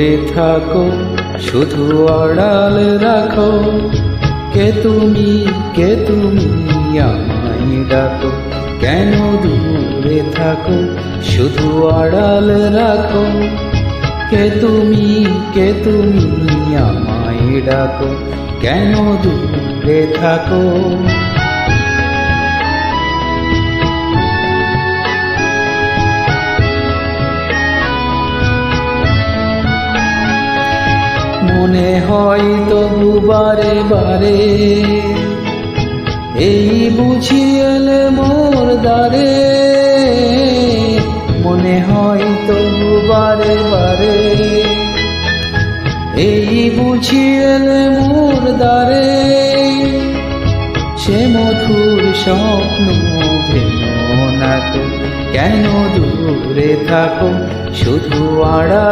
দূরে থাকো, শুধু আড়াল রাখো। কে তুমি আমায় ডাকো, কেন দূরে থাকো, শুধু আড়াল রাখো। কে তুমি আমায় ডাকো, কেন দূরে থাকো। মনে হয় তবু বারে বারে, এই বুঝি এলে মোর দ্বারে। মনে হয় তবু বারে বারে, এই বুঝি এলে মোর দ্বারে। সে মধুর স্বপ্ন ভেঙো না তো, কেন দূরে থাকো, শুধু আড়াল